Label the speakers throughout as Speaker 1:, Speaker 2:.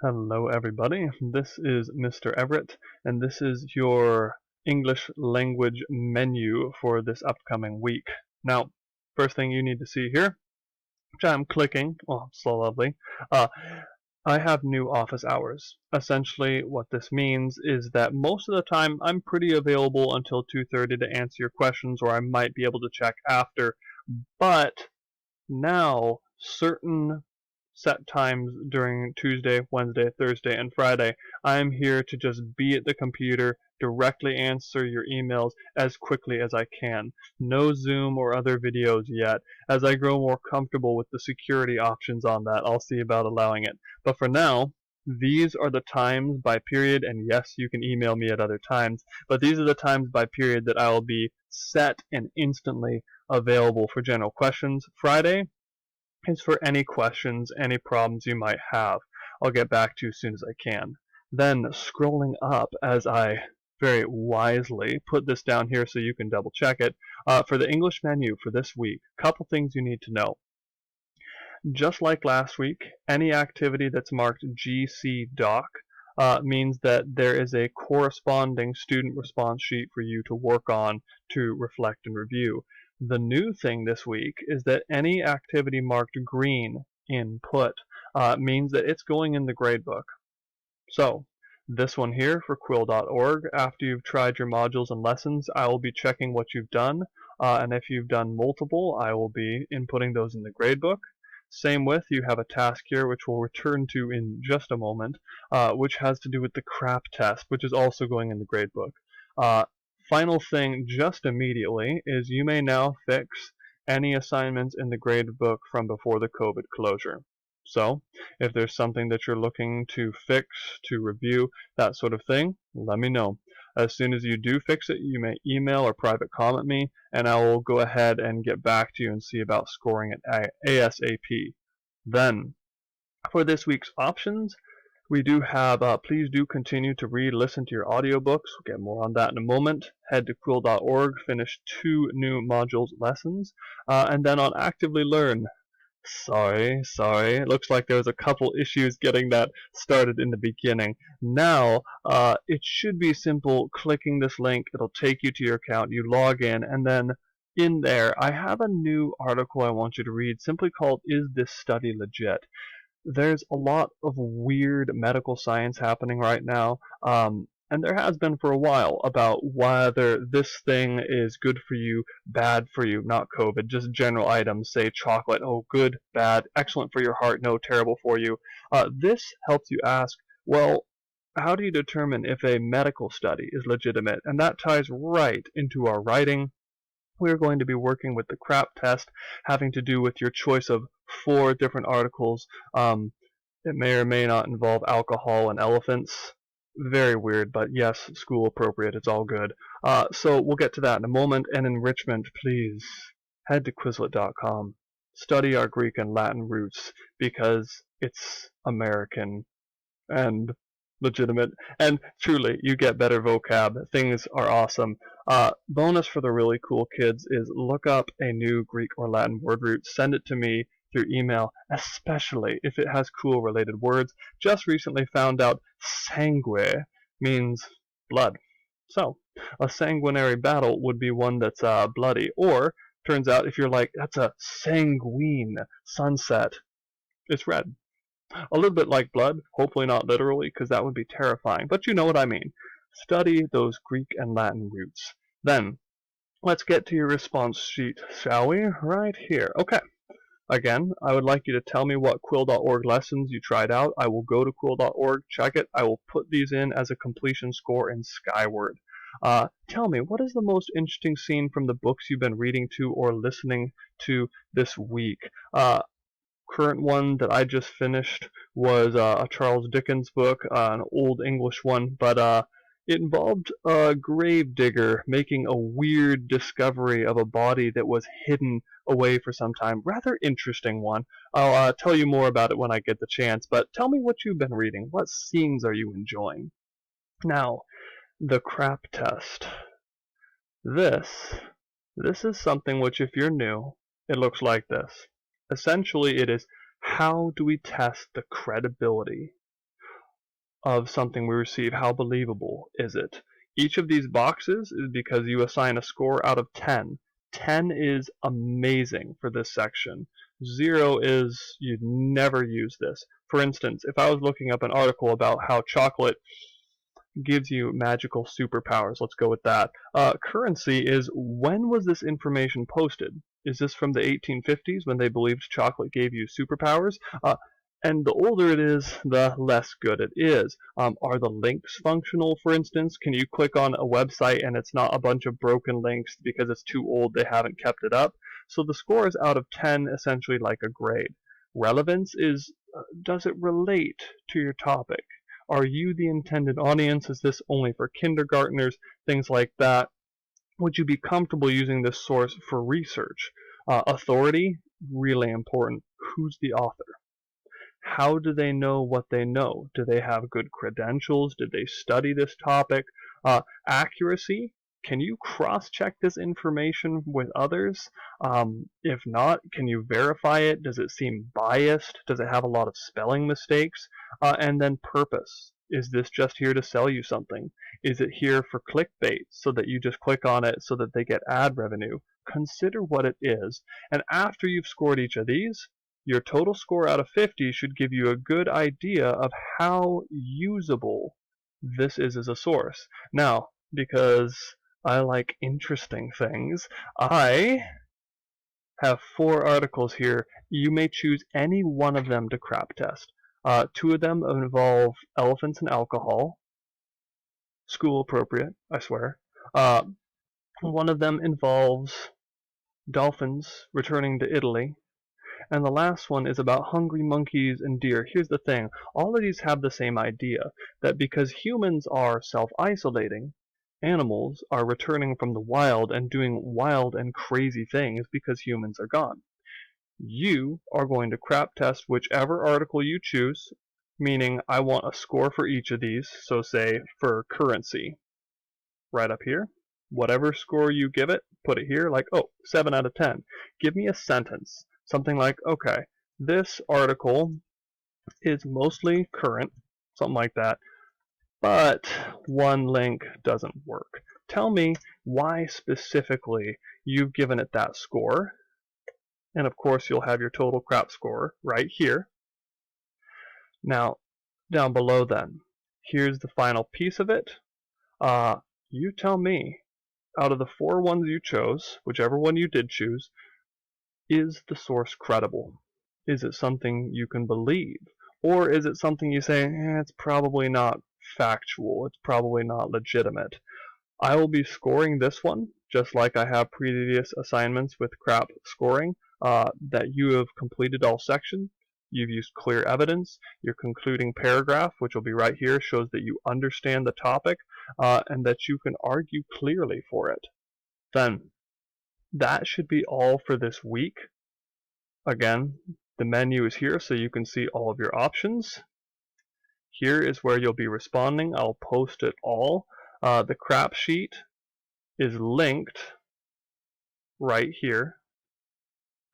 Speaker 1: Hello, everybody. This is Mr. Everett, and this is your English language menu for this upcoming week. Now, first thing you need to see here, which I'm clicking, oh, so lovely, uh, I have new office hours. Essentially, what this means is that most of the time I'm pretty available until 2:30 to answer your questions, or I might be able to check after, but now certain set times during Tuesday, Wednesday, Thursday, and Friday, I'm here to just be at the computer, directly answer your emails as quickly as I can. No Zoom or other videos yet. As I grow more comfortable with the security options on that, I'll see about allowing it. But for now, these are the times by period, and yes, you can email me at other times, but these are the times by period that I will be set and instantly available for general questions. Friday is for any questions, any problems you might have. I'll get back to you as soon as I can. Then scrolling up, as I very wisely put this down here so you can double check it, for the English menu for this week, couple things you need to know. Just like last week, any activity that's marked GC Doc means that there is a corresponding student response sheet for you to work on to reflect and review. The new thing this week is that any activity marked green input means that it's going in the gradebook. So this one here for quill.org, after you've tried your modules and lessons, I will be checking what you've done, and if you've done multiple, I will be inputting those in the gradebook. Same with, you have a task here, which we'll return to in just a moment, which has to do with the CRAP test, which is also going in the gradebook. Final thing, just immediately, is you may now fix any assignments in the gradebook from before the COVID closure. So, if there's something that you're looking to fix, to review, that sort of thing, let me know. As soon as you do fix it, you may email or private comment me, and I will go ahead and get back to you and see about scoring it ASAP. Then, for this week's options, we do have, please do continue to read, listen to your audiobooks. We'll get more on that in a moment. Head to quill.org, finish 2 new modules lessons, and then on Actively Learn. Sorry. It looks like there was a couple issues getting that started in the beginning. Now, it should be simple. Clicking this link, it'll take you to your account. You log in, and then in there, I have a new article I want you to read, simply called "Is This Study Legit?" There's a lot of weird medical science happening right now. And there has been for a while about whether this thing is good for you, bad for you, not COVID, just general items, say chocolate, oh, good, bad, excellent for your heart, no, terrible for you. This helps you ask, well, how do you determine if a medical study is legitimate? And that ties right into our writing. We're going to be working with the CRAP test, having to do with your choice of 4 different articles. It may or may not involve alcohol and elephants. Very weird, but yes, school appropriate. It's all good. So we'll get to that in a moment. And enrichment, please head to Quizlet.com. Study our Greek and Latin roots because it's American and legitimate. And truly, you get better vocab. Things are awesome. Bonus for the really cool kids is look up a new Greek or Latin word root. Send it to me through email, especially if it has cool related words. Just recently found out sangue means blood. So, a sanguinary battle would be one that's bloody. Or, turns out if you're like, that's a sanguine sunset, it's red. A little bit like blood, hopefully not literally, because that would be terrifying, but you know what I mean. Study those Greek and Latin roots. Then, let's get to your response sheet, shall we? Right here. Okay. Again, I would like you to tell me what quill.org lessons you tried out. I will go to quill.org, check it. I will put these in as a completion score in Skyward. Tell me, what is the most interesting scene from the books you've been reading to or listening to this week? Current one that I just finished was a Charles Dickens book, an old English one, but it involved a grave digger making a weird discovery of a body that was hidden away for some time. Rather interesting one. I'll tell you more about it when I get the chance, but tell me what you've been reading. What scenes are you enjoying? Now, the CRAP test. This is something which, if you're new, it looks like this. Essentially, it is how do we test the credibility of something we receive, how believable is it? Each of these boxes is because you assign a score out of 10. 10 is amazing for this section. 0 is you'd never use this. For instance, if I was looking up an article about how chocolate gives you magical superpowers, let's go with that. Currency is, when was this information posted? Is this from the 1850s when they believed chocolate gave you superpowers? And the older it is, the less good it is. Are the links functional, for instance? Can you click on a website and it's not a bunch of broken links because it's too old, they haven't kept it up? So the score is out of 10, essentially like a grade. Relevance is, does it relate to your topic? Are you the intended audience? Is this only for kindergartners? Things like that. Would you be comfortable using this source for research? Authority, really important. Who's the author? How do they know what they know? Do they have good credentials? Did they study this topic? Accuracy, can you cross-check this information with others? If not, can you verify it? Does it seem biased? Does it have a lot of spelling mistakes? And then purpose. Is this just here to sell you something? Is it here for clickbait so that you just click on it so that they get ad revenue? Consider what it is. And after you've scored each of these, your total score out of 50 should give you a good idea of how usable this is as a source. Now, because I like interesting things, I have 4 articles here. You may choose any one of them to crap test. 2 of them involve elephants and alcohol. School appropriate, I swear. One of them involves dolphins returning to Italy. And the last one is about hungry monkeys and deer. Here's the thing, all of these have the same idea, that because humans are self-isolating, animals are returning from the wild and doing wild and crazy things because humans are gone. You are going to crap test whichever article you choose, meaning I want a score for each of these, so say for currency, right up here. Whatever score you give it, put it here, like, 7 out of 10. Give me a sentence. Something like, okay, this article is mostly current, something like that, but one link doesn't work. Tell me why specifically you've given it that score, and of course you'll have your total crap score right here. Now, down below then, here's the final piece of it. You tell me, out of the 4 ones you chose, whichever one you did choose, is the source credible? Is it something you can believe? Or is it something you say, it's probably not factual, it's probably not legitimate? I will be scoring this one, just like I have previous assignments with crap scoring, that you have completed all sections, you've used clear evidence, your concluding paragraph, which will be right here, shows that you understand the topic, and that you can argue clearly for it. Then, that should be all for this week. Again, the menu is here so you can see all of your options. Here is where you'll be responding. I'll post it all. The crap sheet is linked right here.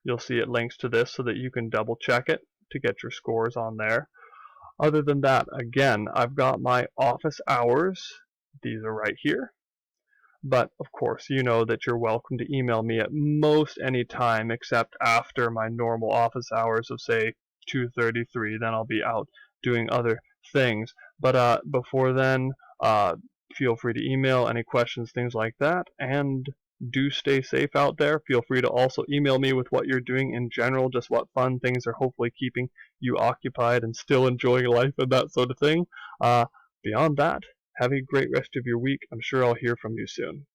Speaker 1: You'll see it links to this so that you can double check it to get your scores on there. Other than that, again, I've got my office hours. These are right here. But, of course, you know that you're welcome to email me at most any time except after my normal office hours of, say, 2:33. Then I'll be out doing other things. But before then, feel free to email any questions, things like that. And do stay safe out there. Feel free to also email me with what you're doing in general, just what fun things are hopefully keeping you occupied and still enjoying life and that sort of thing. Beyond that, have a great rest of your week. I'm sure I'll hear from you soon.